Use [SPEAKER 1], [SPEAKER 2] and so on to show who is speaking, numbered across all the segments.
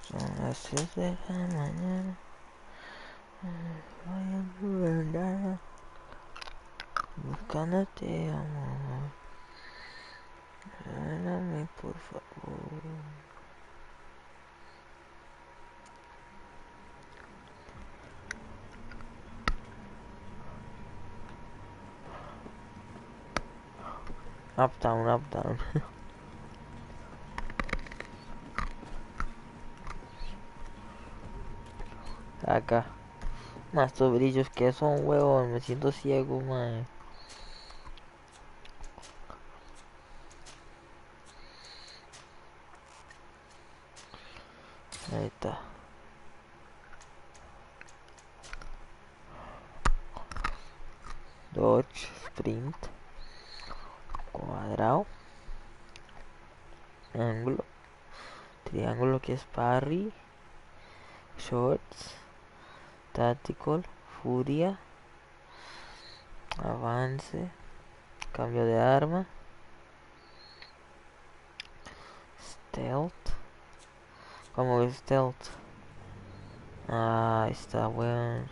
[SPEAKER 1] Son las 6 de la mañana. Voy a gobernar buscándote, amor. Háblame, por favor. Up, down, up, down. Acá. Más estos brillos que son, huevón. Me siento ciego, man. Ahí está. Dodge, sprint, cuadrado, ángulo, triángulo que es parry, shorts, tactical, furia, avance, cambio de arma, stealth. ¿Cómo es stealth? Ah, está bueno.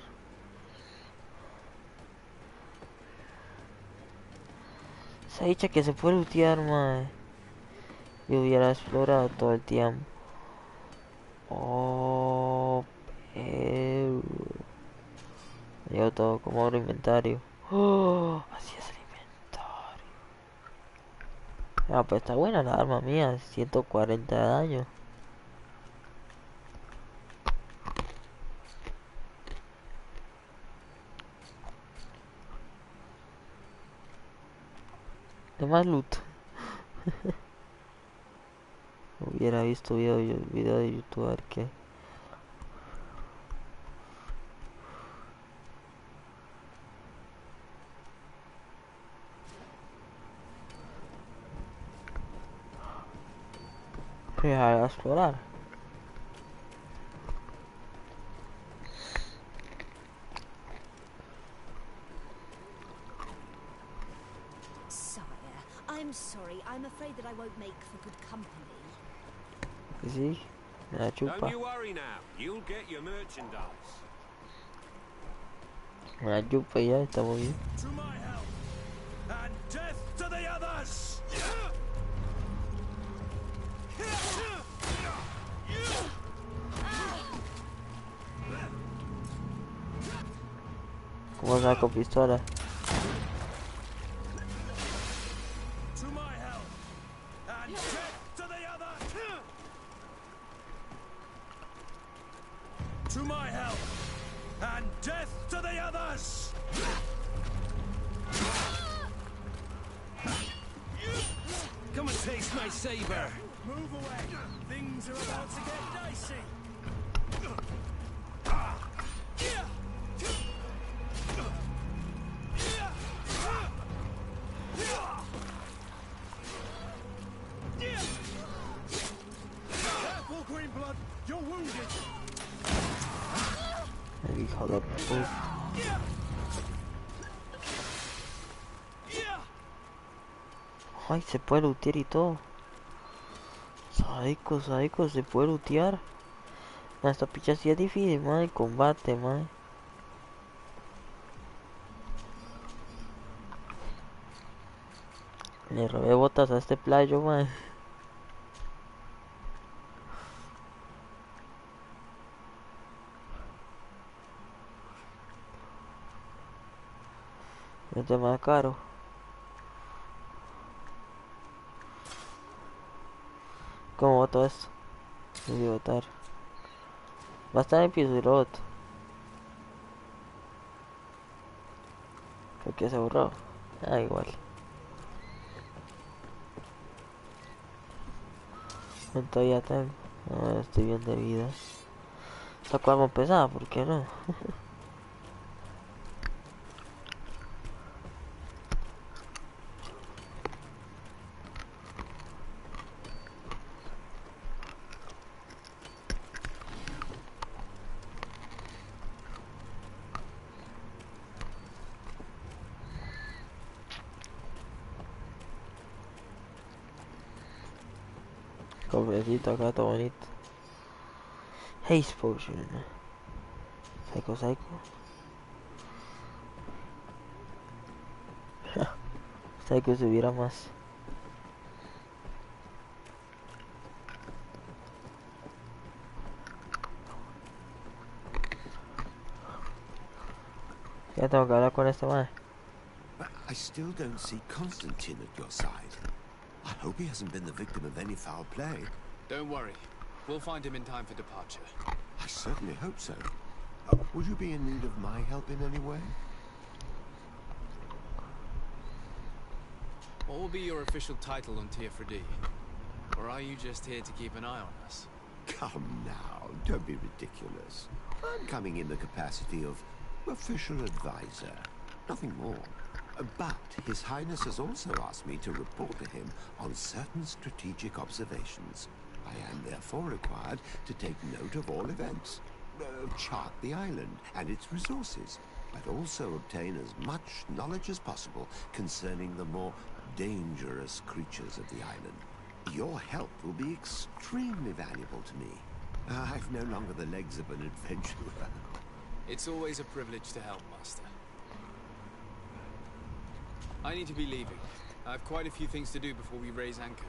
[SPEAKER 1] Esa dicha que se puede lootear, mae. Yo hubiera explorado todo el tiempo. Oh, pero... yo todo como abro inventario. Oh, así es el inventario. Ah, pues está buena la arma mía. 140 de daño. De más loot. Hubiera visto video de YouTube a ver qué. Dejar a explorar.
[SPEAKER 2] Sire, I'm sorry. I'm afraid that I won't make for good company.
[SPEAKER 1] Y sí, me la
[SPEAKER 3] Don't
[SPEAKER 1] chupa.
[SPEAKER 3] you worry now. You'll get your merchandise.
[SPEAKER 1] Me la chupa y ya estamos bien.
[SPEAKER 4] To my help, and death to the others!
[SPEAKER 1] ¿Cómo saco pistola?
[SPEAKER 4] To my help, and death to the others! To my help, and death to the others!
[SPEAKER 3] Come and taste my saber.
[SPEAKER 4] Move away! Things are about to get dicey! Careful, Greenblood! You're wounded!
[SPEAKER 1] El hijo de puta. Ay, se puede lootear y todo. Sádico, se puede lootear. No, esta picha sí es difícil, madre. Combate, madre. Le robé botas a este playo, madre. Este es más caro. ¿Cómo voto esto? Voy a votar. Va a estar en piso y lo voto. ¿Por qué se borró? Ah, igual. ¿Cuánto ya tengo? No, estoy bien de vida. Saco algo pesado, ¿por qué no? Cofrecito acá, todo bonito. Haste Potion. Psycho, Psycho. Psycho se viera más. Ya tengo que hablar con este man.
[SPEAKER 5] I still don't see Constantine at your side. I hope he hasn't been the victim of any foul play.
[SPEAKER 6] Don't worry. We'll find him in time for departure.
[SPEAKER 5] I certainly hope so. Would you be in need of my help in any way?
[SPEAKER 6] What will be your official title on Tier 4D? Or are you just here to keep an eye on us?
[SPEAKER 5] Come now, don't be ridiculous. I'm coming in the capacity of official advisor, nothing more. But His Highness has also asked me to report to him on certain strategic observations. I am therefore required to take note of all events, chart the island and its resources, but also obtain as much knowledge as possible concerning the more dangerous creatures of the island. Your help will be extremely valuable to me. I've no longer the legs of an adventurer.
[SPEAKER 6] It's always a privilege to help, Master. I need to be leaving. I have quite a few things to do before we raise anchor.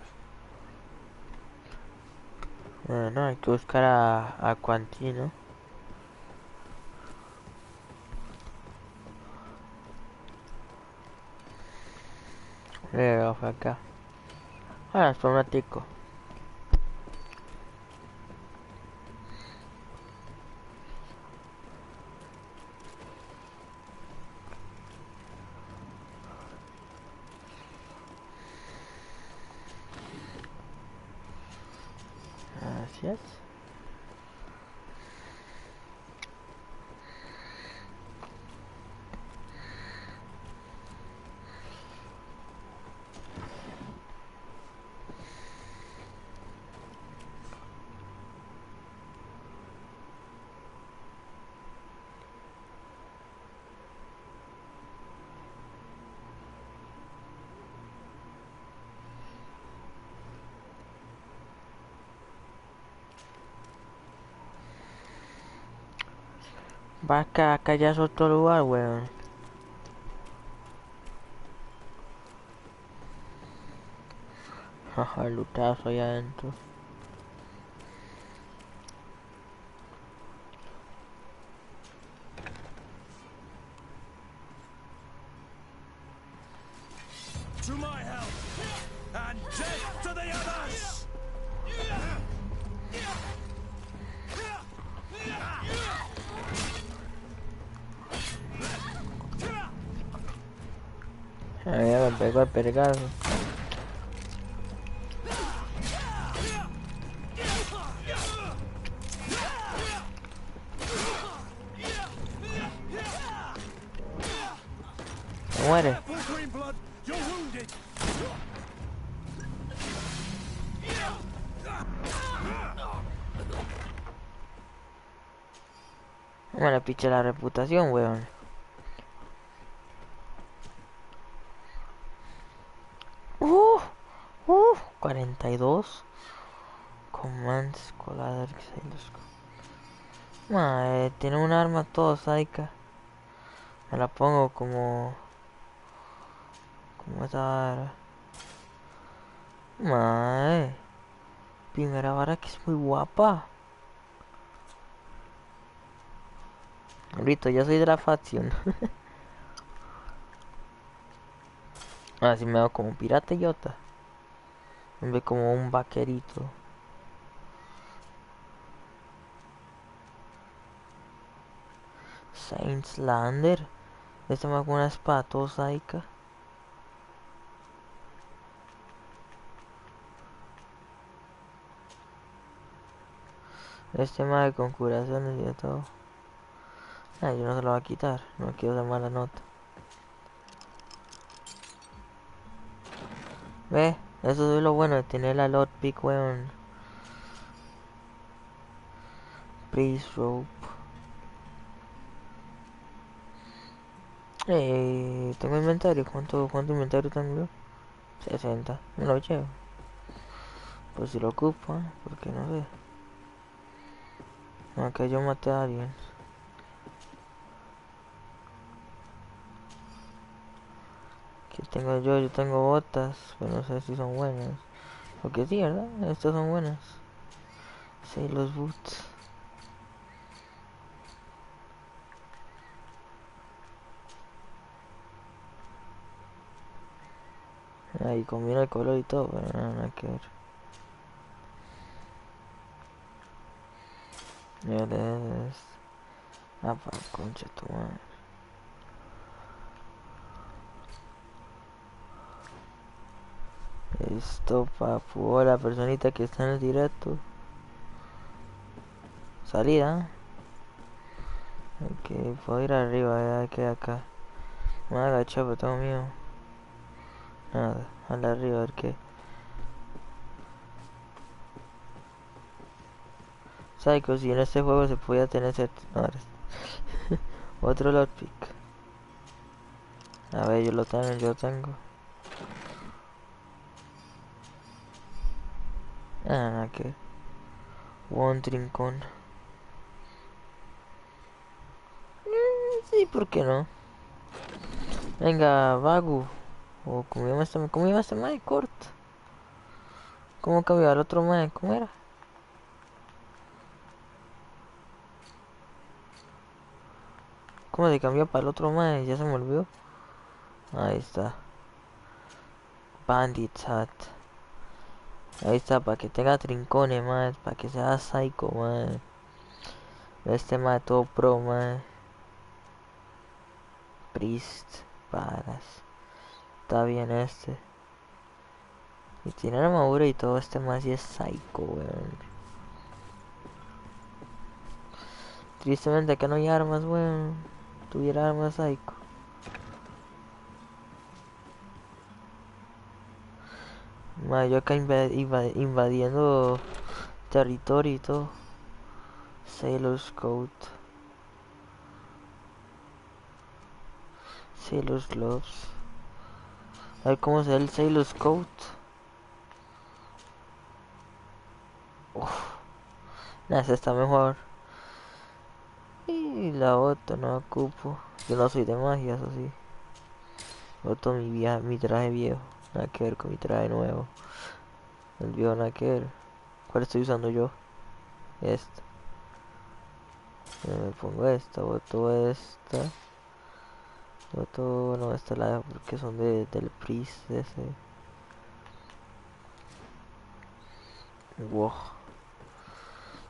[SPEAKER 1] Bueno, hay que buscar a Quantino. Fue acá. Ahora, fue un ratico. Gracias. Va acá ya es otro lugar, weón. Jaja, el lutazo allá adentro.
[SPEAKER 4] To my help! And death to the others!
[SPEAKER 1] Ahí me pegó el pergazo. Se muere.
[SPEAKER 4] Careful, Greenblood! You're wounded!
[SPEAKER 1] Me le piché la reputación, weón. Uh, 42. Command Scholar. Tiene un arma todo sádica. Me la pongo como esa vara. Primera vara que es muy guapa. Ahorita yo soy de la facción. Así me veo como un pirata idiota. Me veo como un vaquerito. Saints Lander. Este me hago una espada todo sádica. Este mae con curaciones y de todo. Yo no se lo voy a quitar. No quiero dar mala nota. Ve, eso es lo bueno de tener la lockpick, weón. Priest rope. Tengo inventario. ¿Cuánto inventario tengo yo? 60. Me lo llevo. Pues si lo ocupo, porque no sé. Aunque yo maté a alguien. ¿Qué tengo yo? Yo tengo botas, pero no sé si son buenas. Porque sí, ¿verdad? Estas son buenas. Sí, los boots. Ahí combina el color y todo, pero no, nada que ver. Ya es. Ah, pa, concha tu madre. Esto, papu, la personita que está en el directo. Salida. Ok, puedo ir arriba, ya que acá. Me voy a agachar, pero tengo miedo. Nada, a la arriba, a ver qué. Psycho, si en este juego se podía tener no, otro lockpick. A ver, yo lo tengo, yo lo tengo. Ah, nada que. Un trincón. Sí, ¿por qué no? Venga, Vagu. O cómo llama este mae, Kurt. ¿Cómo cambió al otro mae? ¿Cómo era? ¿Cómo se cambió para el otro mae? Ya se me olvidó. Ahí está. Bandit Hat. Ahí está, para que tenga trincones, mae. Para que sea psycho, mae. Este mae todo pro, mae. Priest. Pagas. Está bien este. Y tiene armadura y todo, este mae sí es psycho, weón. Tristemente acá no hay armas, weón. Tuviera armas psycho. Mae, yo acá invadiendo territorio y todo. Sailor's Coat. Sailor's Gloves. A ver cómo se ve el Sailor's Coat. Uff. Nah, esa está mejor. Y la otra no ocupo. Yo no soy de magia, eso sí. Otro mi traje viejo. Nada que ver con mi traje nuevo. El viejo nada que ver. ¿Cuál estoy usando yo? Esta. Me pongo esta, boto esta. Boto, no, esta la dejo porque son del Priest ese. Wow.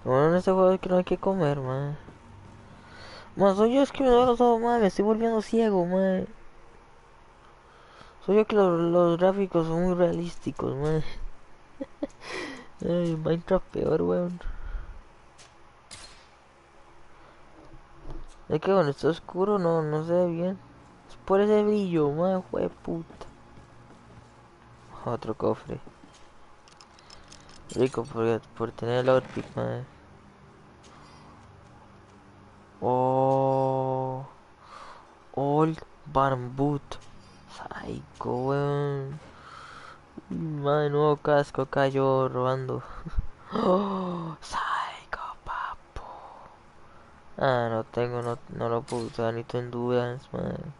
[SPEAKER 1] Lo bueno en este juego es que no hay que comer, man. Más soy yo es que me duele todo, man. Me estoy volviendo ciego, man. Soy yo que los gráficos son muy realísticos, man. Ay, Minecraft peor, weón. Es que cuando está oscuro no se ve bien. Es por ese brillo, man, puta. Otro cofre. Rico por tener el outfit, man. Oh. Old Barnboot. Psycho, weón. Man, nuevo casco cayó robando. Oh, psycho, papu. Ah, no tengo, no lo puedo usar, ni en dudas, man.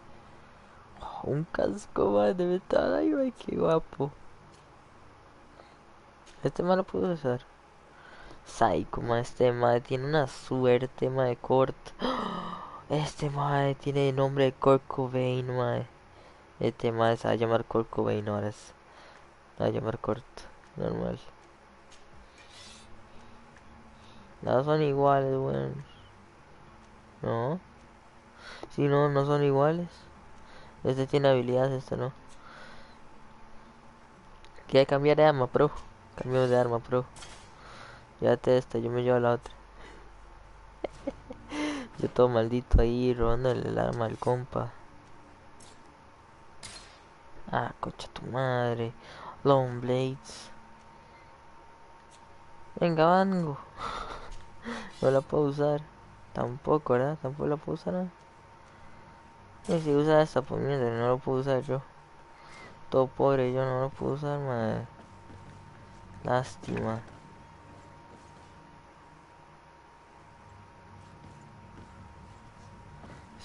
[SPEAKER 1] Oh, un casco, man, de metal, ay, ay, qué guapo. Este man lo puedo usar. Psycho, man, este man tiene una suerte, man, de corte. Este man tiene el nombre de Kurt Cobain, man. Este man se va a llamar Kurt Cobain ahora. Se va a llamar Kurt, normal. Las son iguales, weón. No. Si no, no son iguales. Este tiene habilidades, este no. Quiere cambiar de arma, pro. Cambiamos de arma, pro. Llévate esta, yo me llevo la otra. Yo todo maldito ahí robando el arma al compa. Ah, cocha tu madre. Long Blades. Venga, vango. No la puedo usar. Tampoco, ¿verdad? Tampoco la puedo usar, ¿no? Y si usa esta, pues mierda, no lo puedo usar yo. Todo pobre, yo no lo puedo usar, madre. Lástima.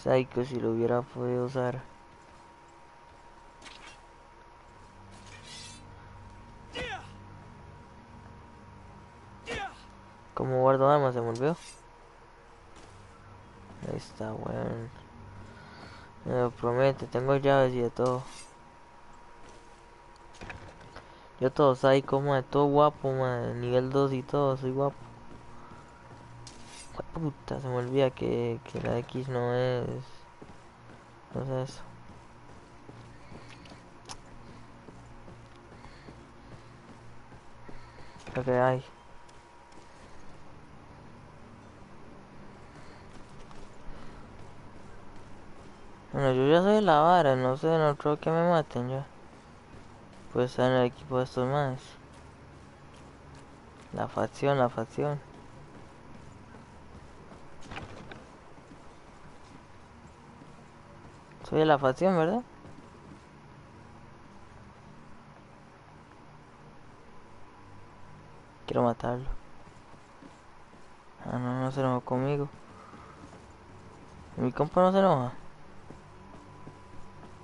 [SPEAKER 1] Psycho si lo hubiera podido usar. Como guardo armas se volvió. Ahí está, weón. Me lo promete, tengo llaves y de todo. Yo todo psycho, madre, todo guapo, madre. Nivel 2 y todo, soy guapo. Puta, se me olvida que la X no es... No es eso. Lo que hay. Bueno, yo ya soy la vara, no sé, no creo que me maten ya. Pues estar en el equipo de estos más. La facción, la facción. Soy de la facción, ¿verdad? Quiero matarlo. Ah, no, no se enojó conmigo. Mi compa no se enoja.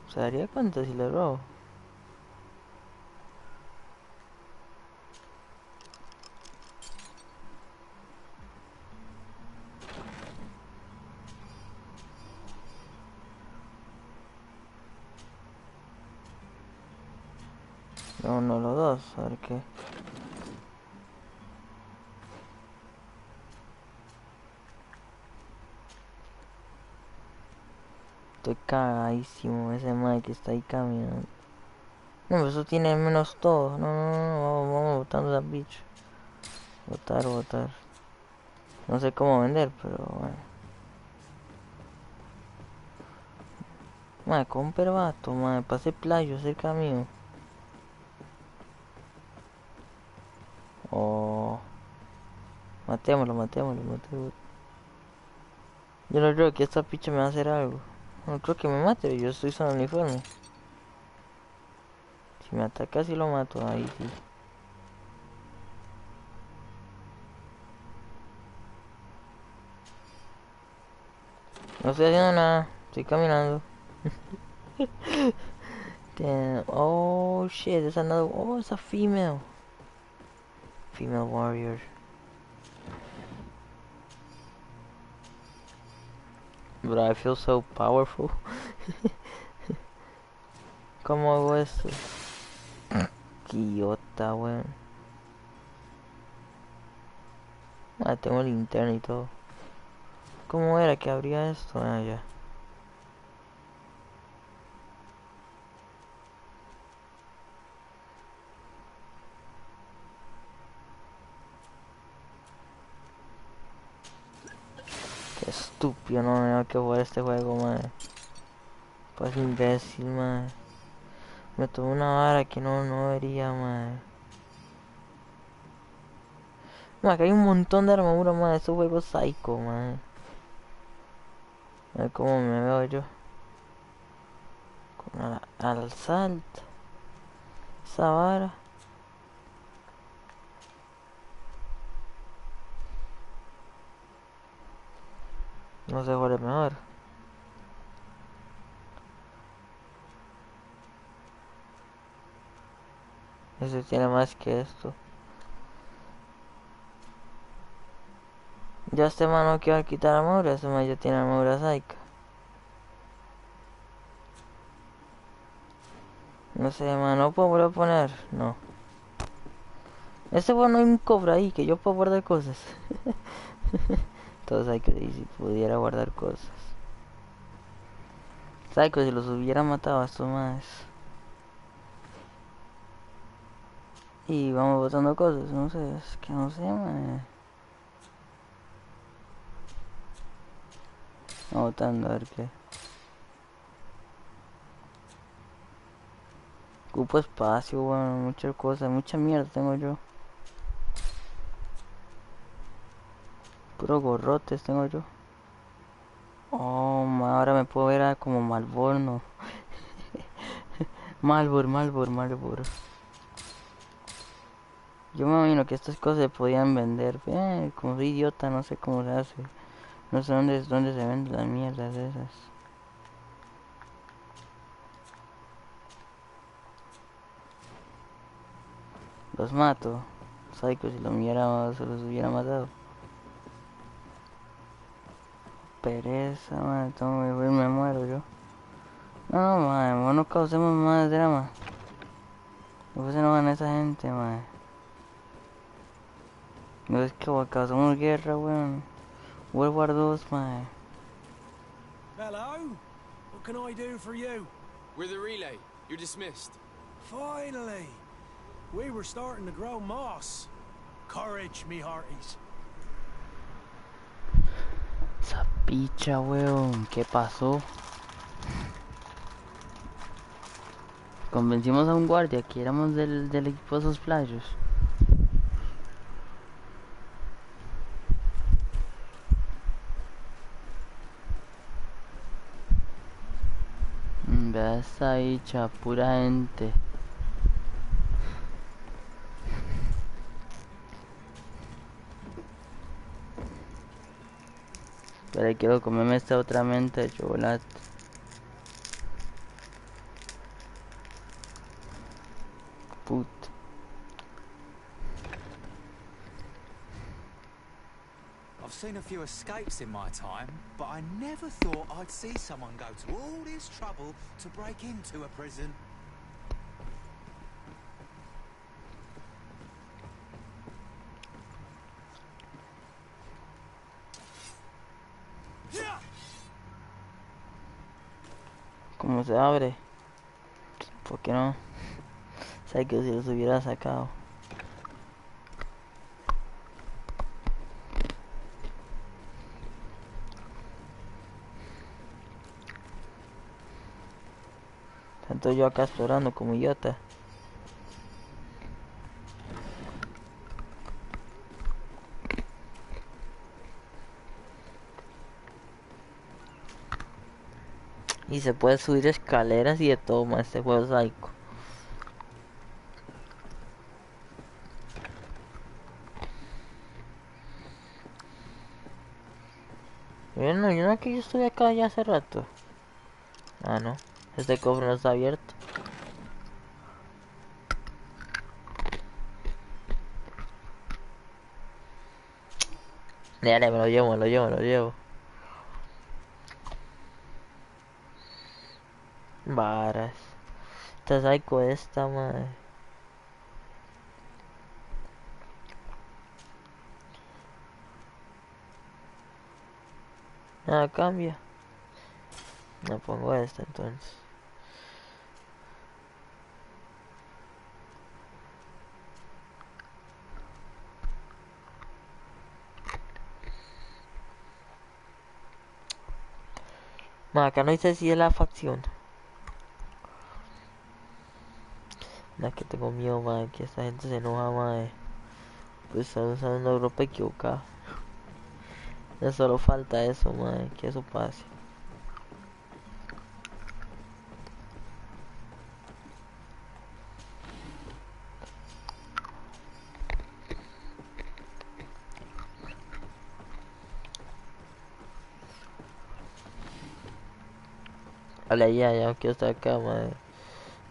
[SPEAKER 1] Se daría cuenta si le robo. No, no los dos, a ver qué. Estoy cagadísimo, ese Mike que está ahí caminando. No, pero eso tiene menos todo. No, no, no, vamos botando esa bicho. Botar, botar. No sé cómo vender, pero bueno. Madre, con un pervato, madre, pase playo cerca mío. Oh. Matémoslo, matémoslo, matémoslo. Yo no creo que esta picha me va a hacer algo. No creo que me mate, yo estoy sin uniforme. Si me ataca, sí lo mato, ahí sí. No estoy haciendo nada, estoy caminando. Damn. Oh shit, there's another. Oh, it's a female. Female warrior. But I feel so powerful. ¿Cómo hago esto? Qué idiota, weón. Ah, tengo linterna y todo. ¿Cómo era que abría esto? Ah, ya. Qué estúpido, no me tengo que jugar este juego, madre. Pues imbécil, madre. Me tomé una vara que no debería, madre. Madre, que hay un montón de armadura, madre. Este juego es psycho, madre. A ver cómo me veo yo. Con al salto. Esa vara. No sé cuál es mejor. Ese tiene más que esto. Ya este man no quiere quitar armadura. Este man ya tiene armadura psycho. No sé, man, no puedo volver a poner. No. Este bueno hay un cofre ahí que yo puedo guardar cosas. Entonces hay que decir si pudiera guardar cosas. Psycho, si los hubiera matado a estos más. Y vamos botando cosas, no sé, es que no sé, man. Vamos botando a ver qué. Ocupo espacio, bueno, muchas cosas, mucha mierda tengo yo. Puro gorrotes tengo yo. Oh, ahora me puedo ver como Malborno. Malbor. Yo me imagino que estas cosas se podían vender. Como soy idiota, no sé cómo se hace. No sé dónde se venden las mierdas esas. Los mato. Psycho, si se los hubiera matado. Pereza, man. Me muero yo. No, no, man. No causemos más drama. Después se enojan esa gente, man. No es que causamos guerra, weón. World War 2, man.
[SPEAKER 4] Hello? What can I do for you?
[SPEAKER 6] We're the relay. You're dismissed.
[SPEAKER 4] Finally! We were starting to grow moss. Courage, me hearties.
[SPEAKER 1] Esa picha, weón. ¿Qué pasó? Convencimos a un guardia que éramos del equipo de esos playos. Vea esta bicha, pura gente. Pero quiero comerme esta otra menta de chocolate. Puta.
[SPEAKER 7] I've seen a few escapes in my time, but I never thought I'd see someone go to all this trouble to break into a prison.
[SPEAKER 1] ¿Cómo se abre? ¿Por qué no? Sé que si los hubiera sacado. Tanto yo acá explorando como idiota. Y se puede subir escaleras y de todo más este juego psycho. Yo no que yo estuve acá ya hace rato. Ah, no. Este cofre no está abierto. Dale, me lo llevo. Varas. Esta psycho esta, madre. Nada cambia. No pongo esta entonces. Acá no dice si es la facción. No, es que tengo miedo, madre, que esta gente se enoja, madre. Pues están usando una ropa equivocada. Ya solo falta eso, madre, que eso pase. Vale, ya no quiero estar acá, madre.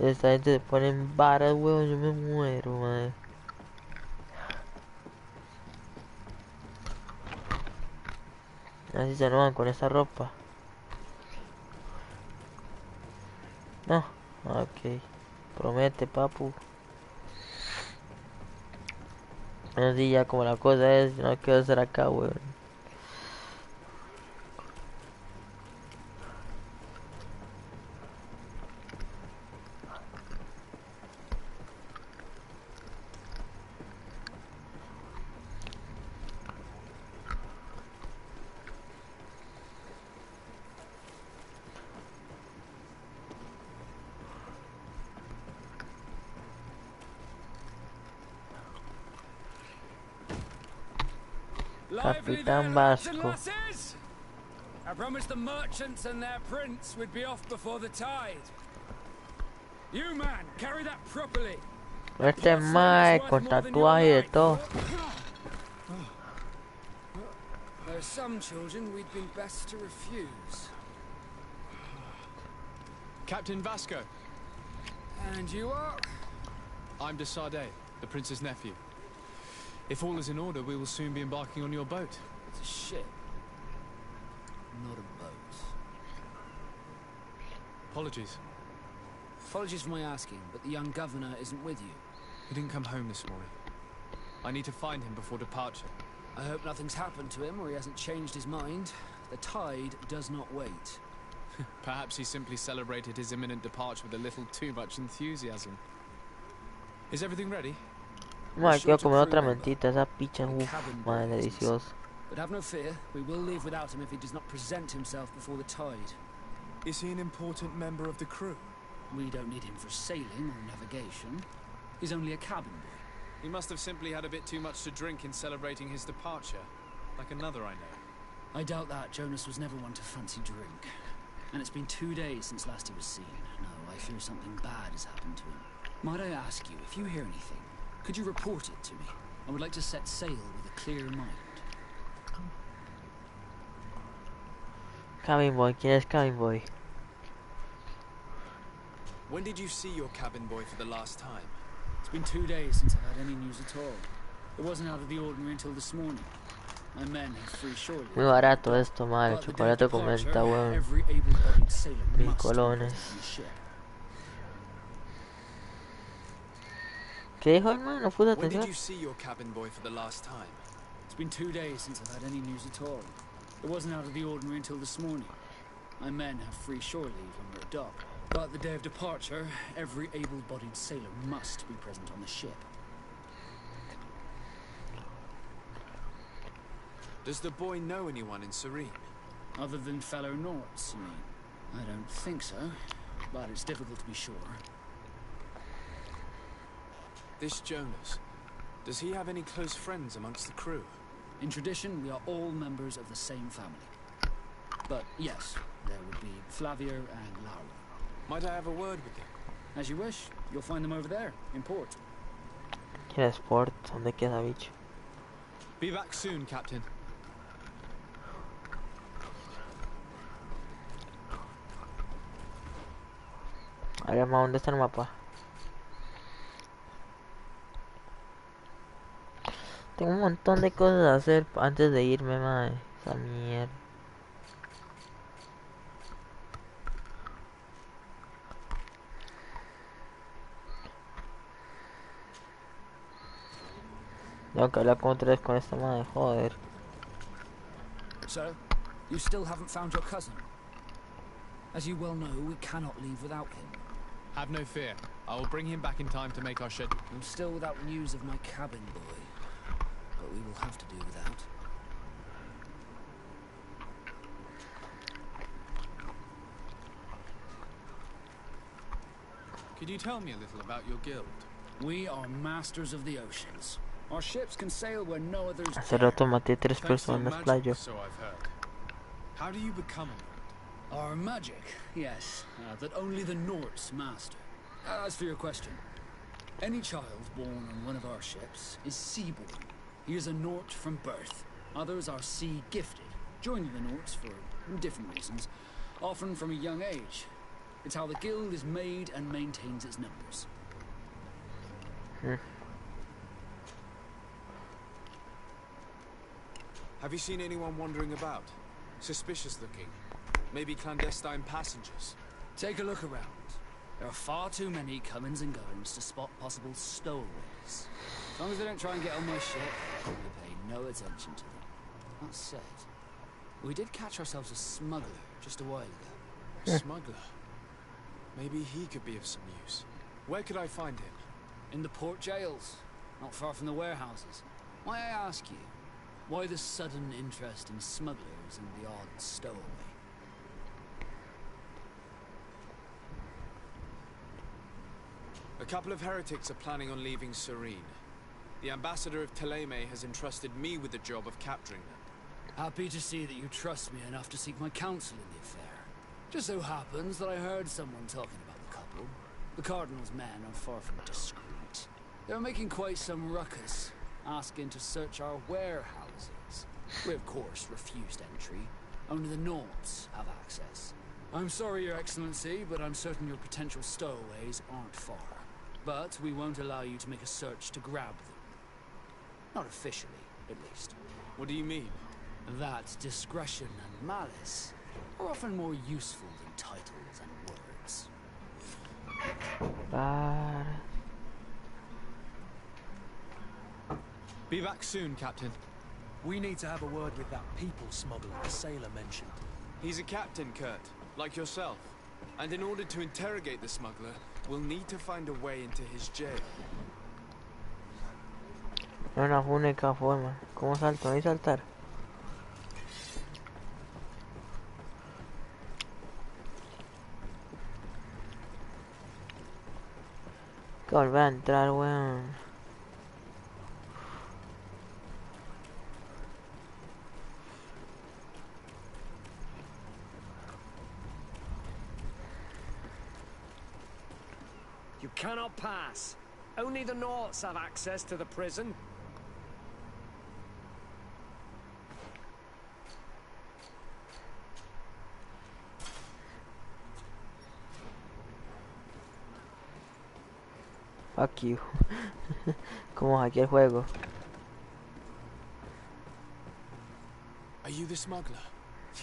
[SPEAKER 1] Esta gente se pone en varas, weón, yo me muero, madre. Así se enojan con esa ropa. No, ok. Promete, papu. Así ya como la cosa es, yo no quiero estar acá, weón.
[SPEAKER 4] Lively
[SPEAKER 1] Capitán
[SPEAKER 4] there, lads and
[SPEAKER 1] Vasco.
[SPEAKER 4] lasses! I promised the merchants and their prince we'd be off before the tide. You, man, carry that properly.
[SPEAKER 1] Este mae con tatuaje y de todo.
[SPEAKER 4] There are some children we'd been best to refuse.
[SPEAKER 6] Captain Vasco.
[SPEAKER 4] And you are?
[SPEAKER 6] I'm de Sade, the prince's nephew. If all is in order, we will soon be embarking on your boat.
[SPEAKER 4] It's a ship, not a boat.
[SPEAKER 6] Apologies.
[SPEAKER 4] Apologies for my asking, but the young governor isn't with you.
[SPEAKER 6] He didn't come home this morning. I need to find him before departure.
[SPEAKER 4] I hope nothing's happened to him or he hasn't changed his mind. The tide does not wait.
[SPEAKER 6] Perhaps he simply celebrated his imminent departure with a little too much enthusiasm. Is everything ready?
[SPEAKER 1] Madre, quiero comer otra mentita, esa picha, madre, deliciosa.
[SPEAKER 4] But have no fear, we will leave without him if he does not present himself before the tide.
[SPEAKER 6] Is he an important member of the crew?
[SPEAKER 4] We don't need him for sailing or navigation. He's only a cabin boy.
[SPEAKER 6] He must have simply had a bit too much to drink in celebrating his departure, like another I know.
[SPEAKER 4] I doubt that. Jonas was never one to fancy drink. And it's been 2 days since last he was seen. No, I fear something bad has happened to him. Might I ask you, if you hear anything, could you report it to me? I would like to set sail with a clear mind.
[SPEAKER 1] Cabin boy, ¿quién es cabin boy?
[SPEAKER 6] When did you see your cabin boy for the last time?
[SPEAKER 4] It's been 2 days since I've had any news at all. It wasn't out of the ordinary until this morning. My men have free shore.
[SPEAKER 1] Muy barato esto, madre, chocolate con menta, weón.
[SPEAKER 4] Every able-bodied sailor
[SPEAKER 1] Mil
[SPEAKER 4] must be
[SPEAKER 1] colones.
[SPEAKER 4] present on the ship.
[SPEAKER 1] ¿Qué dijo, hermano? No puse
[SPEAKER 6] When did
[SPEAKER 1] atención.
[SPEAKER 6] you see your cabin boy for the last time?
[SPEAKER 4] It's been 2 days since I've had any news at all. It wasn't out of the ordinary until this morning. My men have free shore leave when we're at dock. But the day of departure, every able-bodied sailor must be present on the ship.
[SPEAKER 6] Does the boy know anyone in Serene?
[SPEAKER 4] Other than fellow Norts, you mean? I don't think so, but it's difficult to be sure.
[SPEAKER 6] This Jonas, does he have any close friends amongst the crew?
[SPEAKER 4] In tradition, we are all members of the same family. But yes, there would be Flavia and Laura.
[SPEAKER 6] Might I have a word with them?
[SPEAKER 4] As you wish, you'll find them over there, in port.
[SPEAKER 1] ¿Quién es Port? ¿Dónde queda, bicho?
[SPEAKER 6] Be back soon, Captain.
[SPEAKER 1] A ver, ma, ¿dónde está el mapa? Tengo un montón de cosas a hacer antes de irme, madre. Esa mierda. Tengo que hablar con otra vez con esta madre, joder.
[SPEAKER 4] So, you still haven't found your cousin? As you well know, we cannot leave without him.
[SPEAKER 6] Have no fear. I will bring him back in time to make our schedule.
[SPEAKER 4] I'm still without news of my cabin boy, but we will have to do without.
[SPEAKER 6] Could you tell me a little about your guild?
[SPEAKER 4] We are masters of the oceans. Our ships can sail where no others
[SPEAKER 1] Hace
[SPEAKER 4] dare.
[SPEAKER 1] rato maté 3
[SPEAKER 6] Thanks to
[SPEAKER 1] personas,
[SPEAKER 6] magic,
[SPEAKER 1] playo.
[SPEAKER 6] so I've heard. How do you become a lord?
[SPEAKER 4] Our magic, yes, that only the Norts master. As for your question, any child born on one of our ships is sea-born. He is a Nort from birth. Others are sea-gifted, joining the Norts for different reasons, often from a young age. It's how the guild is made and maintains its numbers.
[SPEAKER 6] Have you seen anyone wandering about? Suspicious looking. Maybe clandestine passengers.
[SPEAKER 4] Take a look around. There are far too many comings and goings to spot possible stowaways. As long as they don't try and get on my ship, we pay no attention to them. That said, we did catch ourselves a smuggler just a while ago.
[SPEAKER 6] A smuggler? Maybe he could be of some use. Where could I find him?
[SPEAKER 4] In the port jails, not far from the warehouses. May I ask you, why the sudden interest in smugglers and the odd stowaway?
[SPEAKER 6] A couple of heretics are planning on leaving Serene. The ambassador of Teleme has entrusted me with the job of capturing them.
[SPEAKER 4] Happy to see that you trust me enough to seek my counsel in the affair. Just so happens that I heard someone talking about the couple. The Cardinal's men are far from discreet. They're making quite some ruckus, asking to search our warehouses. We, of course, refused entry. Only the Norts have access. I'm sorry, Your Excellency, but I'm certain your potential stowaways aren't far. But we won't allow you to make a search to grab them. Not officially, at least.
[SPEAKER 6] What do you mean?
[SPEAKER 4] That discretion and malice are often more useful than titles and words.
[SPEAKER 1] Para.
[SPEAKER 6] Be back soon, Captain.
[SPEAKER 8] We need to have a word with that people smuggler the sailor mentioned.
[SPEAKER 6] He's a captain, Kurt, like yourself. And in order to interrogate the smuggler, we'll need to find a way into his jail.
[SPEAKER 1] No es la única forma. ¿Cómo salto? ¿Ahí saltar? Que volver a entrar, weón.
[SPEAKER 9] You cannot pass. Only the Norts have access to the prison.
[SPEAKER 1] Fuck you. Como aquí el juego.
[SPEAKER 6] Are you the smuggler?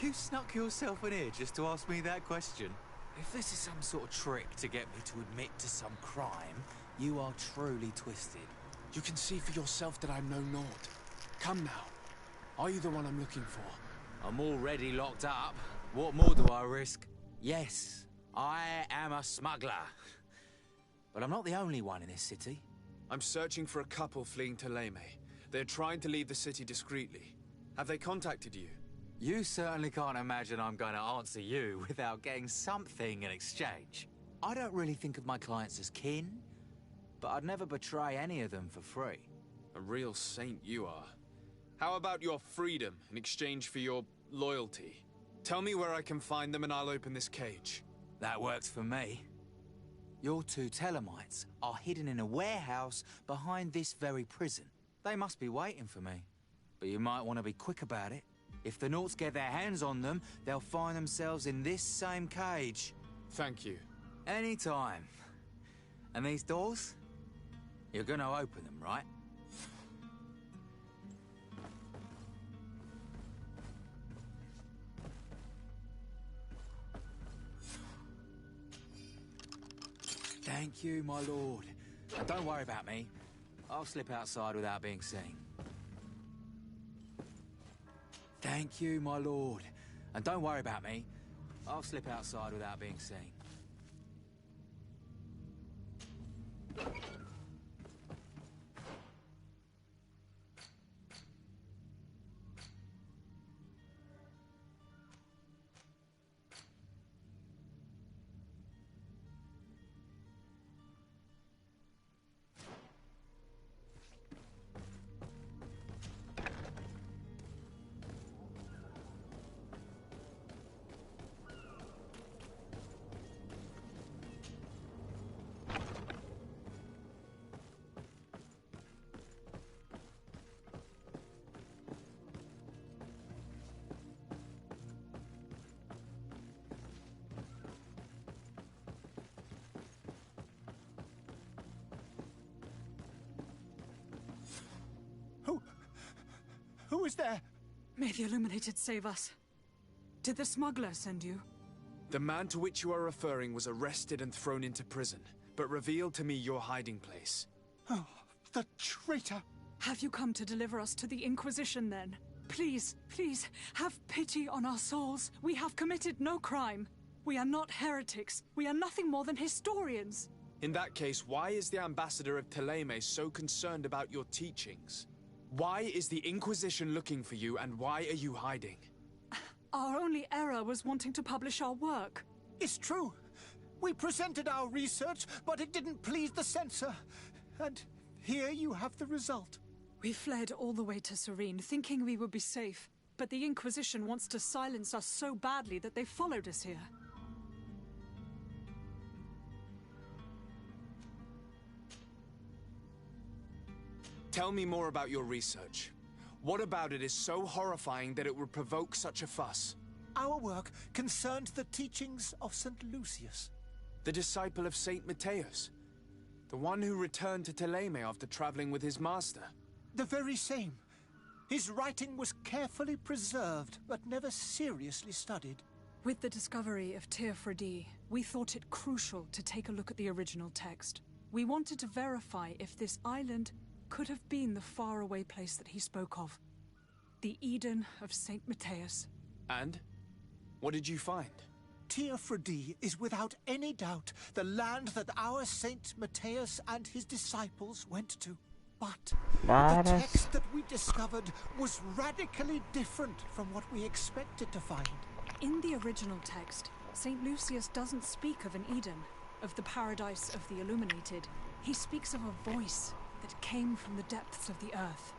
[SPEAKER 7] You snuck yourself in here just to ask me that question? If this is some sort of trick to get me to admit to some crime, you are truly twisted.
[SPEAKER 6] You can see for yourself that I'm no Nord. Come now. Are you the one I'm looking for?
[SPEAKER 7] I'm already locked up. What more do I risk? Yes, I am a smuggler. But I'm not the only one in this city.
[SPEAKER 6] I'm searching for a couple fleeing to Leme. They're trying to leave the city discreetly. Have they contacted you?
[SPEAKER 7] You certainly can't imagine I'm going to answer you without getting something in exchange. I don't really think of my clients as kin, but I'd never betray any of them for free.
[SPEAKER 6] A real saint you are. How about your freedom in exchange for your loyalty? Tell me where I can find them and I'll open this cage.
[SPEAKER 7] That works for me. Your two Telemites are hidden in a warehouse behind this very prison. They must be waiting for me. But you might want to be quick about it. If the Norts get their hands on them, they'll find themselves in this same cage.
[SPEAKER 6] Thank you.
[SPEAKER 7] Anytime. And these doors? You're gonna open them, right? Thank you, my lord. And don't worry about me. I'll slip outside without being seen. Thank you, my lord. And don't worry about me. I'll slip outside without being seen.
[SPEAKER 8] Who is there?
[SPEAKER 10] May the Illuminated save us. Did the smuggler send you?
[SPEAKER 6] The man to which you are referring was arrested and thrown into prison, but revealed to me your hiding place.
[SPEAKER 8] Oh, the traitor!
[SPEAKER 10] Have you come to deliver us to the Inquisition, then? Please, please, have pity on our souls. We have committed no crime. We are not heretics. We are nothing more than historians.
[SPEAKER 6] In that case, why is the ambassador of Teleme so concerned about your teachings? Why is the Inquisition looking for you, and why are you hiding?
[SPEAKER 10] Our only error was wanting to publish our work.
[SPEAKER 8] It's true. We presented our research, but it didn't please the censor. And here you have the result.
[SPEAKER 10] We fled all the way to Serene, thinking we would be safe. But the Inquisition wants to silence us so badly that they followed us here.
[SPEAKER 6] Tell me more about your research. What about it is so horrifying that it would provoke such a fuss?
[SPEAKER 8] Our work concerned the teachings of St. Lucius.
[SPEAKER 6] The disciple of Saint Matthias. The one who returned to Teleme after traveling with his master.
[SPEAKER 8] The very same. His writing was carefully preserved, but never seriously studied.
[SPEAKER 10] With the discovery of Teofredi, we thought it crucial to take a look at the original text. We wanted to verify if this island could have been the faraway place that he spoke of. The Eden of St. Matthias.
[SPEAKER 6] And? What did you find?
[SPEAKER 8] Teofredi is without any doubt the land that our Saint Matthias and his disciples went to. But the text that we discovered was radically different from what we expected to find.
[SPEAKER 10] In the original text, St. Lucius doesn't speak of an Eden, of the paradise of the illuminated. He speaks of a voice that came from the depths of the earth,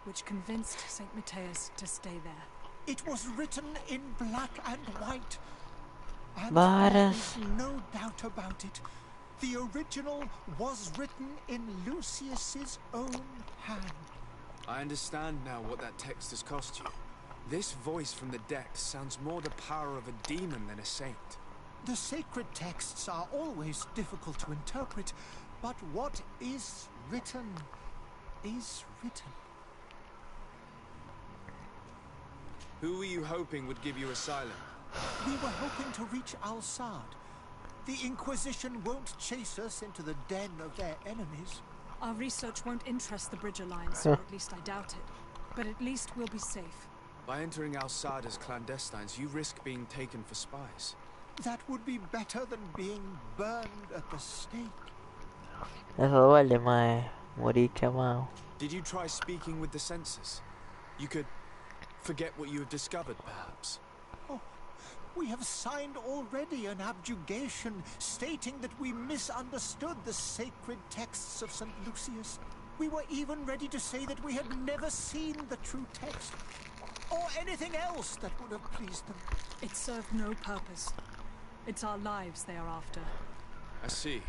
[SPEAKER 10] which convinced St. Matthias to stay there.
[SPEAKER 8] It was written in black and white, and there is no doubt about it. The original was written in Lucius's own hand.
[SPEAKER 6] I understand now what that text has cost you. This voice from the depths sounds more the power of a demon than a saint.
[SPEAKER 8] The sacred texts are always difficult to interpret, but what is written is written.
[SPEAKER 6] Who were you hoping would give you asylum?
[SPEAKER 8] We were hoping to reach Al-Sad. The Inquisition won't chase us into the den of their enemies.
[SPEAKER 10] Our research won't interest the Bridge Alliance, or at least I doubt it. But at least we'll be safe.
[SPEAKER 6] By entering Al-Sad as clandestines, you risk being taken for spies.
[SPEAKER 8] That would be better than being burned at the stake.
[SPEAKER 1] Eso duele, mae. Morir quemado.
[SPEAKER 6] Did you try speaking with the censors? You could forget what you have discovered, perhaps.
[SPEAKER 8] Oh, we have signed already an abjugation stating that we misunderstood the sacred texts of St. Lucius. We were even ready to say that we had never seen the true text, or anything else that would have pleased them.
[SPEAKER 10] It served no purpose. It's our lives they are after.
[SPEAKER 6] I see.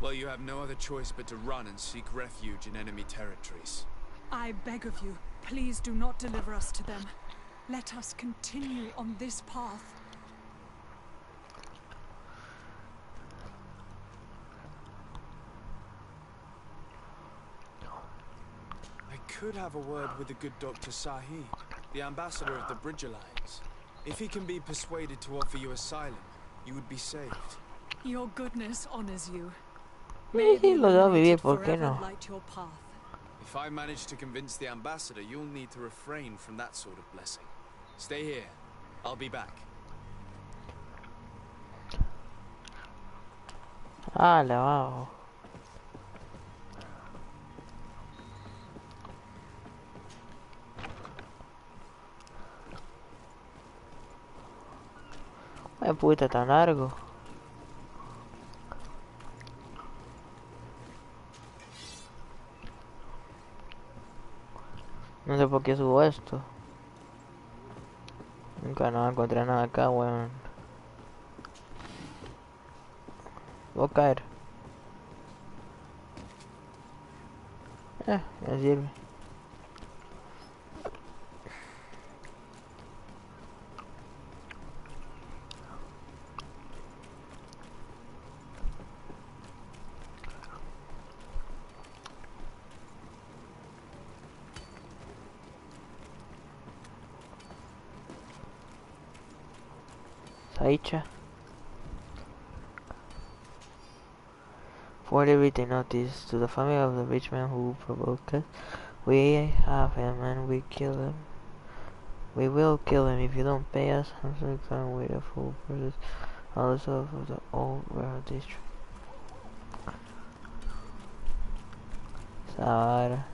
[SPEAKER 6] Well, you have no other choice but to run and seek refuge in enemy territories.
[SPEAKER 10] I beg of you, please do not deliver us to them. Let us continue on this path.
[SPEAKER 6] I could have a word with the good Dr. Sahib, the ambassador of the Bridge Alliance. If he can be persuaded to offer you asylum, you would be saved.
[SPEAKER 10] Your goodness honors you.
[SPEAKER 1] Sí, lo debo vivir, ¿por qué no?
[SPEAKER 10] Light your path.
[SPEAKER 6] If I manage to convince the ambassador, you'll need to refrain from that sort of blessing. Stay here. I'll be back.
[SPEAKER 1] Dale, abajo. Ay, puta, tan largo. No sé por qué subo esto. Nunca no encontré nada acá, weón. Voy a caer. Me sirve. Saicha. For everything notice to the family of the rich man who provoked us, we have him and we kill him. We will kill him if you don't pay us. I'm so going with a full process also of the old world district. Sahara.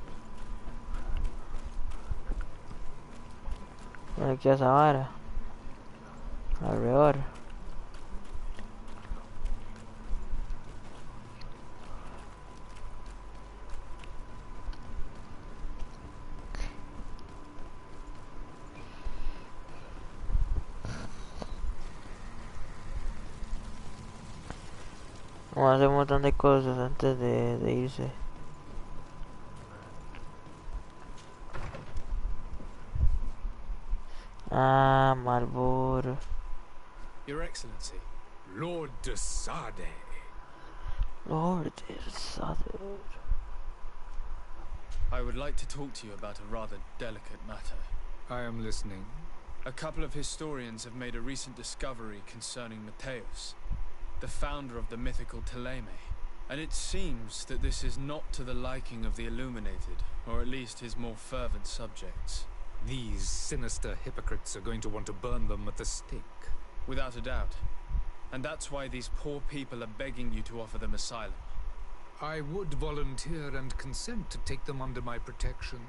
[SPEAKER 1] Bueno, ¿qué es Sahara? Alrededor. Vamos a hacer un montón de cosas antes de irse. Ah, Marlboro.
[SPEAKER 6] Your Excellency.
[SPEAKER 3] Lord de Sade.
[SPEAKER 1] Lord Southern.
[SPEAKER 6] I would like to talk to you about a rather delicate matter.
[SPEAKER 11] I am listening.
[SPEAKER 6] A couple of historians have made a recent discovery concerning Mateus, the founder of the mythical Teleme. And it seems that this is not to the liking of the Illuminated, or at least his more fervent subjects.
[SPEAKER 11] These sinister hypocrites are going to want to burn them at the stake.
[SPEAKER 6] Without a doubt. And that's why these poor people are begging you to offer them asylum.
[SPEAKER 11] I would volunteer and consent to take them under my protection.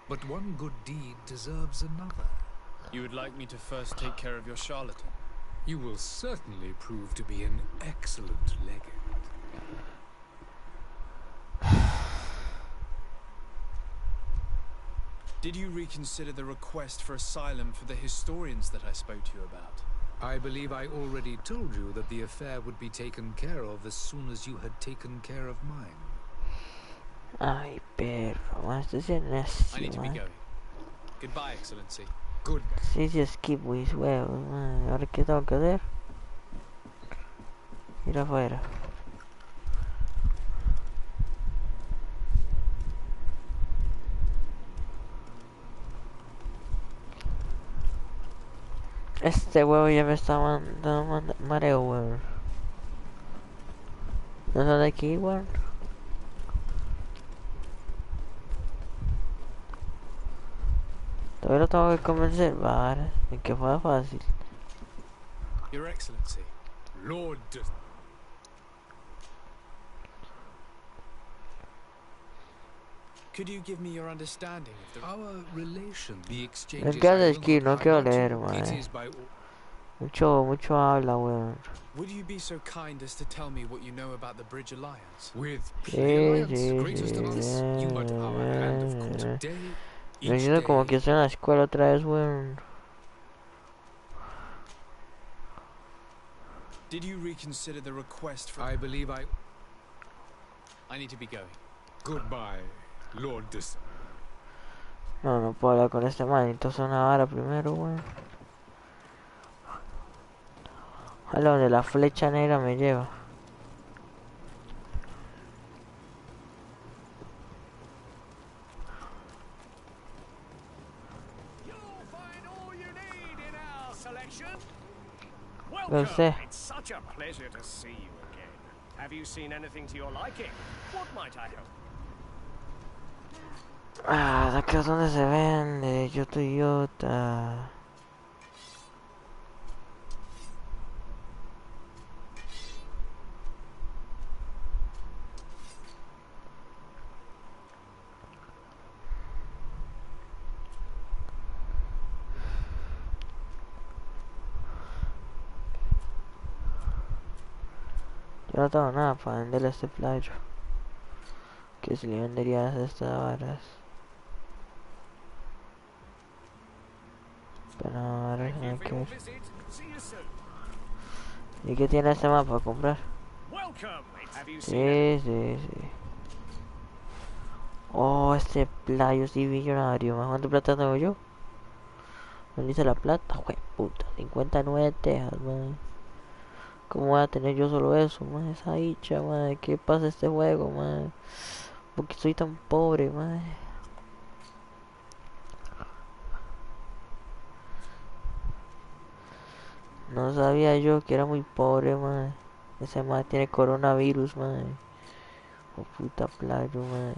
[SPEAKER 11] But one good deed deserves another.
[SPEAKER 6] You would like me to first take care of your charlatan?
[SPEAKER 11] You will certainly prove to be an excellent legate.
[SPEAKER 6] Did you reconsider the request for asylum for the historians that I spoke to you about?
[SPEAKER 11] I believe I already told you that the affair would be taken care of as soon as you had taken care of mine.
[SPEAKER 1] Ay, perro, este sí es necio,
[SPEAKER 6] I need to be going. Goodbye, Excellency.
[SPEAKER 11] Good.
[SPEAKER 1] Sí, sí, skip mis huevos, man. Ahora qué tengo que hacer. Ir afuera. Este huevo ya me está mandando mareo, weón. ¿No son de aquí, weón? Todavía lo tengo que convencer, vale. En que fuera fácil.
[SPEAKER 6] Your Excellency.
[SPEAKER 11] Lord.
[SPEAKER 6] Could you give me your understanding of the...
[SPEAKER 11] Our relation, the exchange.
[SPEAKER 1] No quiero escribir, no quiero leer, man. Mucho habla, weón.
[SPEAKER 6] Would you be so kind as to tell me what you know about the Bridge Alliance?
[SPEAKER 11] With Alliance, greatest of us, you at our hand of court today.
[SPEAKER 1] Me siento como que estoy en la escuela otra vez, weón.
[SPEAKER 6] Did you reconsider the request for...
[SPEAKER 11] I believe I
[SPEAKER 6] need to be going.
[SPEAKER 11] Goodbye, Lord Dis.
[SPEAKER 1] No puedo hablar con este man. Entonces una vara primero, weón. A donde la flecha negra me lleva. No sé.
[SPEAKER 9] It's such a pleasure to see you again. Have you seen anything to your liking? What might I help?
[SPEAKER 1] Ah, de acá es donde se vende. Yo Toyota. Yo no tengo nada para venderle a este playo. Que si le venderías estas varas. Pero ahora hay que ver. ¿Y qué tiene este mapa para comprar? Sí. Oh, este playo sí millonario. ¿Cuánto plata tengo yo? ¿Dónde dice la plata? Jue puta, 59 tejas, man. ¿Cómo voy a tener yo solo eso, man? Esa dicha, man. ¿Qué pasa este juego, man? ¿Por qué soy tan pobre, man? No sabía yo que era muy pobre, man. Ese man tiene coronavirus, man. Oh, puta playo, man.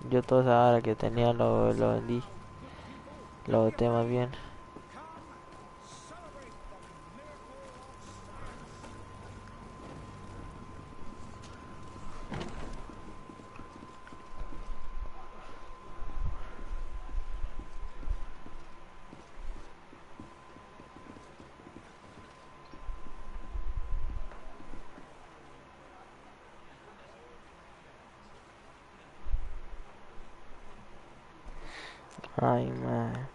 [SPEAKER 1] Yo toda esa hora que tenía lo vendí. Lo boté más bien. Ay, man.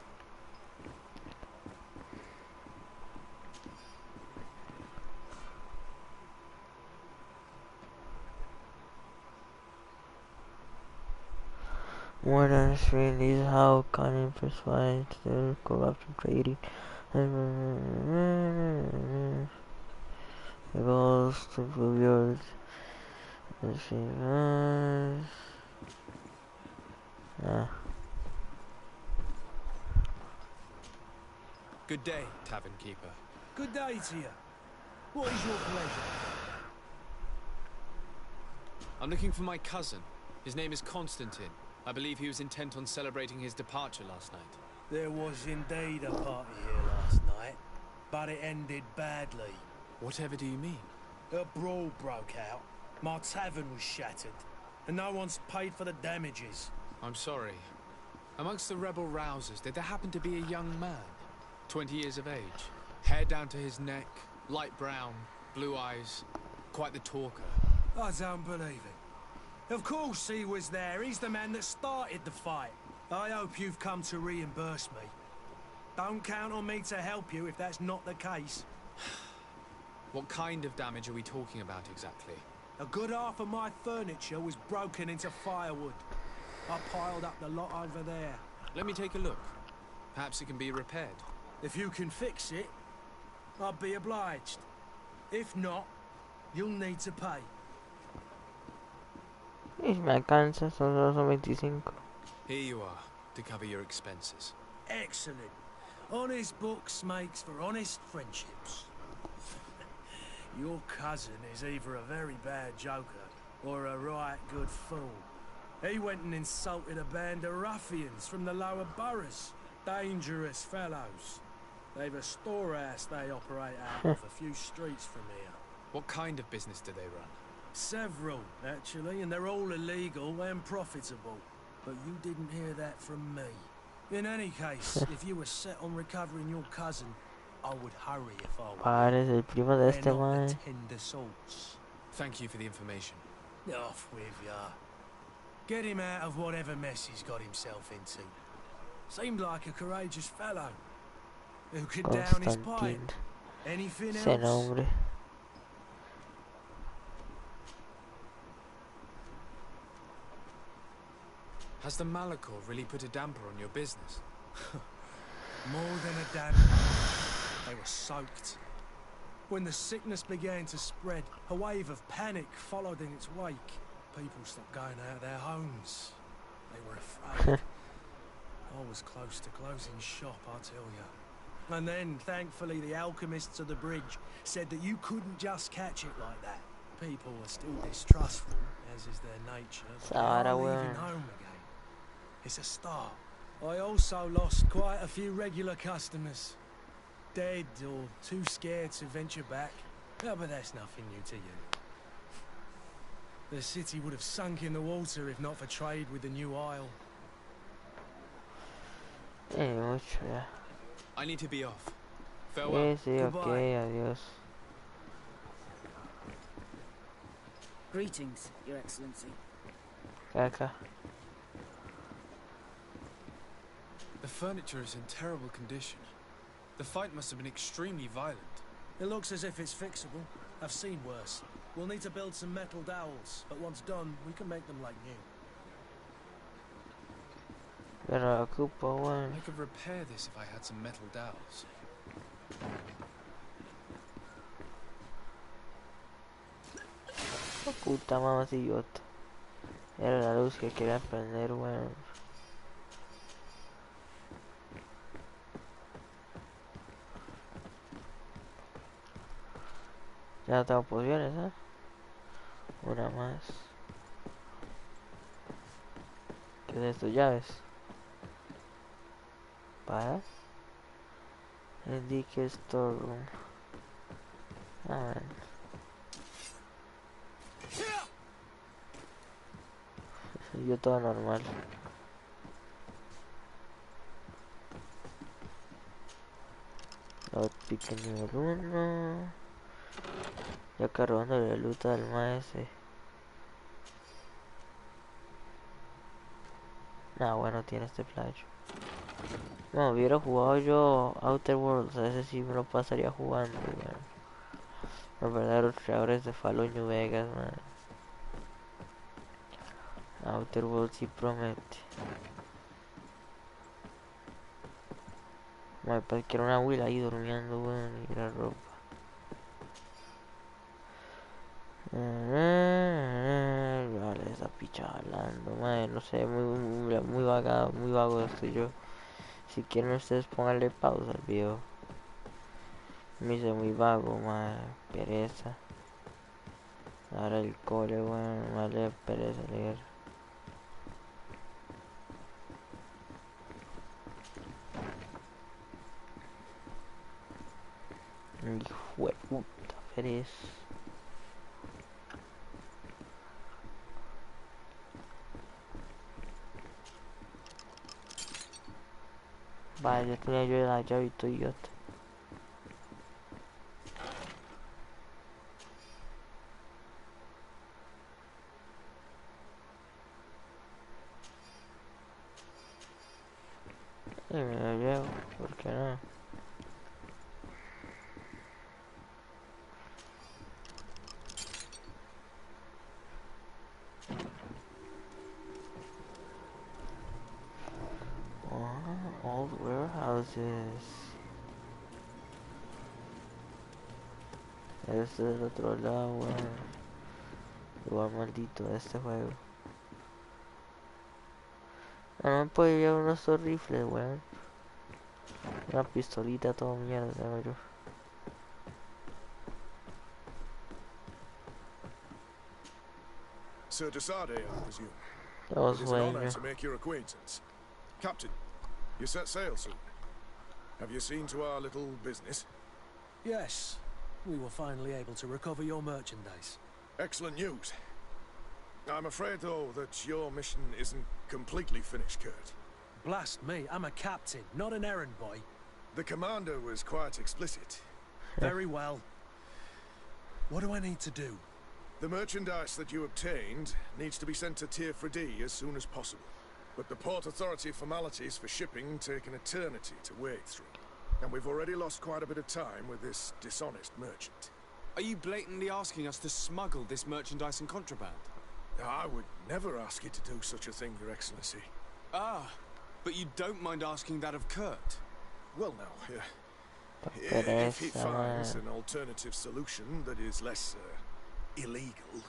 [SPEAKER 1] More than stream is how cunning persuades the corruption trading. The goals to improve yours.
[SPEAKER 6] Good day, tavern keeper.
[SPEAKER 3] Good day to you. What is your pleasure?
[SPEAKER 6] I'm looking for my cousin. His name is Constantine. I believe he was intent on celebrating his departure last night.
[SPEAKER 3] There was indeed a party here last night, but it ended badly.
[SPEAKER 6] Whatever do you mean?
[SPEAKER 3] A brawl broke out. My tavern was shattered, and no one's paid for the damages.
[SPEAKER 6] I'm sorry. Amongst the rebel rousers, did there happen to be a young man? 20 years of age. Hair down to his neck, light brown, blue eyes. Quite the talker.
[SPEAKER 3] I don't believe it. Of course he was there. He's the man that started the fight. I hope you've come to reimburse me. Don't count on me to help you if that's not the case.
[SPEAKER 6] What kind of damage are we talking about exactly?
[SPEAKER 3] A good half of my furniture was broken into firewood. I piled up the lot over there.
[SPEAKER 6] Let me take a look. Perhaps it can be repaired.
[SPEAKER 3] If you can fix it, I'd be obliged. If not, you'll need to pay.
[SPEAKER 1] Y me alcanza, son 25.
[SPEAKER 6] Here you are, to cover your expenses.
[SPEAKER 3] Excellent. Honest books makes for honest friendships. Your cousin is either a very bad joker or a right good fool. He went and insulted a band of ruffians from the lower boroughs. Dangerous fellows. They've a storehouse they operate out of a few streets from here.
[SPEAKER 6] What kind of business do they run?
[SPEAKER 3] Several, actually, and they're all illegal and profitable. But you didn't hear that from me. In any case, if you were set on recovering your cousin, I would hurry if I were.
[SPEAKER 1] Pares, el primo de este
[SPEAKER 3] They're not
[SPEAKER 1] man.
[SPEAKER 3] the tender salts.
[SPEAKER 6] Thank you for the information.
[SPEAKER 3] Off with ya. Get him out of whatever mess he's got himself into. Seemed like a courageous fellow. Who could down his pipe?
[SPEAKER 1] Constantine.
[SPEAKER 3] Anything
[SPEAKER 1] Ese
[SPEAKER 3] else?
[SPEAKER 1] nombre.
[SPEAKER 6] Has the Malachor really put a damper on your business?
[SPEAKER 3] More than a damper. They were soaked. When the sickness began to spread, a wave of panic followed in its wake. People stopped going out of their homes. They were afraid. I was close to closing shop, I tell you. And then, thankfully, the alchemists of the bridge said that you couldn't just catch it like that. People are still distrustful, as is their nature, but they are leaving home again. It's a start. I also lost quite a few regular customers. Dead or too scared to venture back. Oh, but that's nothing new to you. The city would have sunk in the water if not for trade with the new isle.
[SPEAKER 1] Mucho ya.
[SPEAKER 6] I need to be off. Farewell.
[SPEAKER 1] Sí, ok, adiós.
[SPEAKER 2] Greetings, Your Excellency.
[SPEAKER 1] Caca.
[SPEAKER 6] The furniture is in terrible condition. The fight must have been extremely violent.
[SPEAKER 3] It looks as if it's fixable. I've seen worse. We'll need to build some metal dowels, but once done, we can make them like new.
[SPEAKER 1] Pero ocupo, bueno.
[SPEAKER 6] I could repair this if I had some metal dowels.
[SPEAKER 1] Oh, puta mamá, idiota. Era la luz que quería prender, bueno. Ya no tengo pociones, ¿eh? Una más. ¿Qué es esto? Llaves. Para. Indique storeroom. Ah, bueno. Yo todo normal. Outpick nivel 1. Ya cargando la luta del maese. Nah, bueno, tiene este flash. No, hubiera jugado yo Outer Worlds, a ese sí me lo pasaría jugando, bueno. Los verdaderos creadores de Fallout New Vegas, man. Outer World sí promete. Me parece que era una abuela ahí durmiendo, weón, y la ropa. Vale, esa picha hablando, madre, no sé, muy vaga, muy vago estoy yo. Si quieren ustedes pónganle pausa al video. Me hice muy vago, madre, pereza. Ahora el cole, weón, vale, pereza leer. Hijo de puta, pereza. Vale, ya tenía yo la llave y todo idiota. Y me lo llevo, ¿por qué no? Oh, old warehouses. Este es del otro lado, weón. Igual maldito de este juego. No me puedo llevar unos dos rifles, weón. Una pistolita, todo mierda, tengo yo.
[SPEAKER 12] Sir Desade, I presume.
[SPEAKER 1] Todo
[SPEAKER 12] It is an honor
[SPEAKER 1] sueño.
[SPEAKER 12] to make your acquaintance. Captain, you set sail soon. Have you seen to our little business?
[SPEAKER 3] Yes, we were finally able to recover your merchandise.
[SPEAKER 12] Excellent news. I'm afraid, though, that your mission isn't completely finished, Kurt.
[SPEAKER 3] Blast me, I'm a captain, not an errand boy.
[SPEAKER 12] The commander was quite explicit.
[SPEAKER 3] Very well. What do I need to do?
[SPEAKER 12] The merchandise that you obtained needs to be sent to Tier 3D as soon as possible. But the Port Authority formalities for shipping take an eternity to wade through. And we've already lost quite a bit of time with this dishonest merchant.
[SPEAKER 6] Are you blatantly asking us to smuggle this merchandise in contraband?
[SPEAKER 12] I would never ask you to do such a thing, Your Excellency.
[SPEAKER 6] Ah, but you don't mind asking that of Kurt?
[SPEAKER 12] Well, now, if he finds an alternative solution that is less illegal,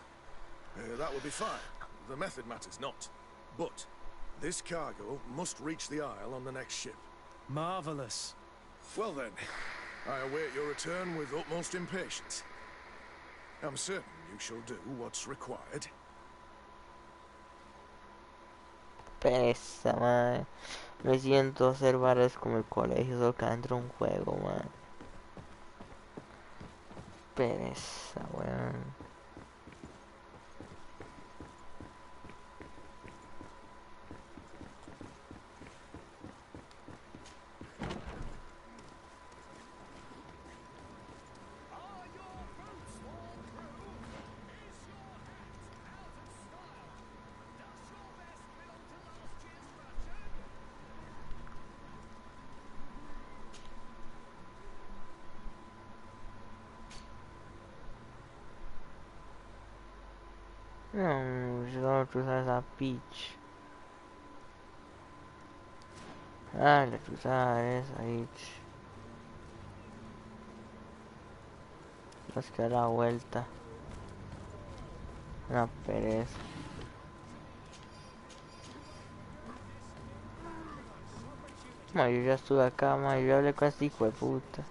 [SPEAKER 12] that would be fine. The method matters not. But this cargo must reach the Isle on the next ship.
[SPEAKER 3] Marvelous.
[SPEAKER 12] Well then, I await your return with utmost impatience. I'm certain you shall do what's required.
[SPEAKER 1] Pereza, man. Me siento hacer varas como el colegio, solo que adentro de un juego, man. Pereza, weón. No, yo no cruzar esa pitch. Ah, la cruzada esa pitch. Nos queda la vuelta. Una pereza. Ma, yo ya estuve acá, ma, yo ya hablé con este hijo de puta.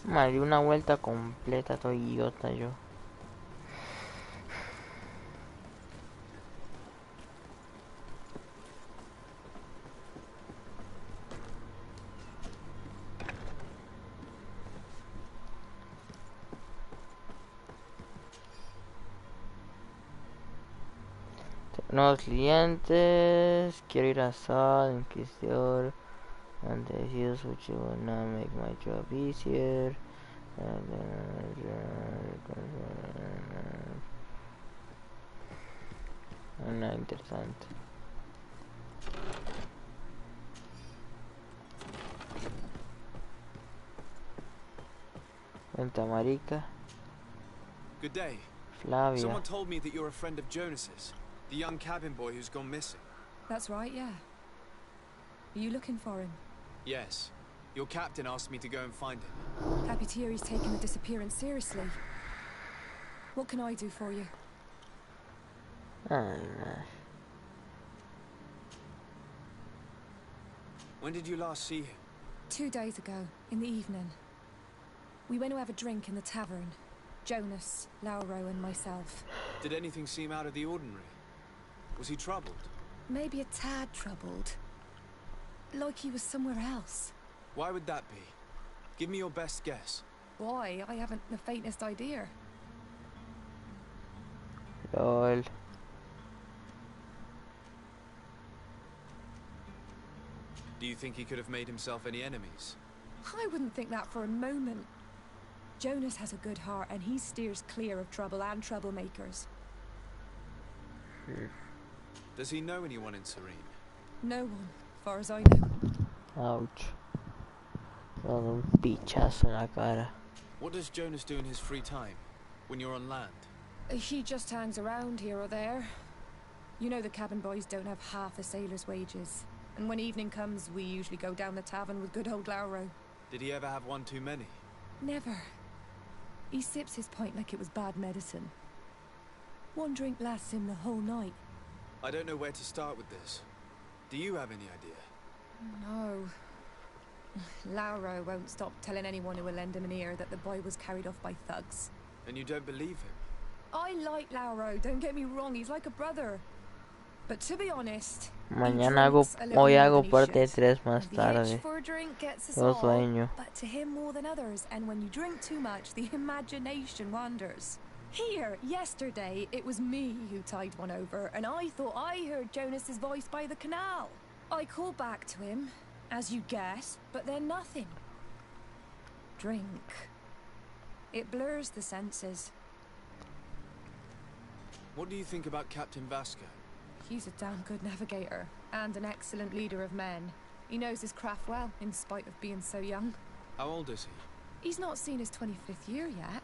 [SPEAKER 1] Ma, di una vuelta completa, todo idiota yo. Nuevos clientes, quiero ir a Sal, Inquisidor, Antecidos, which will not make my job easier. Nada interesante. Venta marica.
[SPEAKER 6] Good day.
[SPEAKER 1] Flavia.
[SPEAKER 6] Someone told me that you're a friend of Jonas's, the young cabin boy who's gone missing.
[SPEAKER 13] That's right, yeah. Are you looking for him?
[SPEAKER 6] Yes. Your captain asked me to go and find him.
[SPEAKER 13] Happy to hear he's taken the disappearance seriously. What can I do for you?
[SPEAKER 6] When did you last see him?
[SPEAKER 13] 2 days ago, in the evening. We went to have a drink in the tavern. Jonas, Lauro and myself.
[SPEAKER 6] Did anything seem out of the ordinary? Was he troubled?
[SPEAKER 13] Maybe a tad troubled. Like he was somewhere else.
[SPEAKER 6] Why would that be? Give me your best guess.
[SPEAKER 13] Why? I haven't the faintest idea.
[SPEAKER 1] LOL.
[SPEAKER 6] Do you think he could have made himself any enemies?
[SPEAKER 13] I wouldn't think that for a moment. Jonas has a good heart and he steers clear of trouble and troublemakers.
[SPEAKER 6] Does he know anyone in Serene?
[SPEAKER 13] No one, far as I know.
[SPEAKER 1] Ouch. Dando un pichazo en la cara.
[SPEAKER 6] What does Jonas do in his free time, when you're on land?
[SPEAKER 13] He just hangs around here or there. You know the cabin boys don't have half a sailor's wages. And when evening comes, we usually go down the tavern with good old Lauro.
[SPEAKER 6] Did he ever have one too many?
[SPEAKER 13] Never. He sips his pint like it was bad medicine. One drink lasts him the whole night.
[SPEAKER 6] I don't know where to start with this. Do you have any idea?
[SPEAKER 13] No. Lauro won't stop telling anyone who will lend him an ear that the boy was carried off by thugs.
[SPEAKER 6] And you don't believe him?
[SPEAKER 13] I like Lauro, don't get me wrong, he's like a brother. But to be honest,
[SPEAKER 1] Mañana hoy hago parte 3 más tarde. Tengo sueño.
[SPEAKER 13] But to him more than others, and when you drink too much, the imagination wanders. Here, yesterday, it was me who tied one over, and I thought I heard Jonas's voice by the canal. I called back to him, as you guess, but then nothing. Drink. It blurs the senses.
[SPEAKER 6] What do you think about Captain Vasco?
[SPEAKER 13] He's a damn good navigator, and an excellent leader of men. He knows his craft well, in spite of being so young.
[SPEAKER 6] How old is he?
[SPEAKER 13] He's not seen his 25th year yet.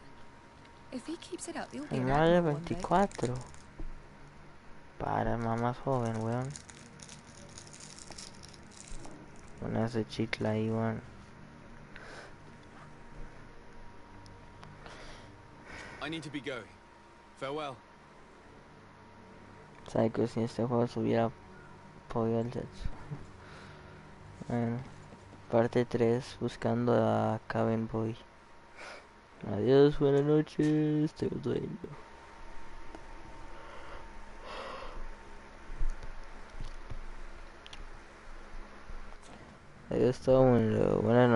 [SPEAKER 13] If he keeps it up, he'll be
[SPEAKER 1] El
[SPEAKER 13] an
[SPEAKER 1] madre
[SPEAKER 13] admiral one day.
[SPEAKER 1] 24. Para, más joven, weón. Con ese chicle ahí, weón.
[SPEAKER 6] I need to be going. Farewell.
[SPEAKER 1] Sabes que si este juego se hubiera podido el sexo. Bueno, parte 3, buscando a Cabin Boy. Adiós, buenas noches, tengo sueño. Adiós todo el mundo, buenas noches.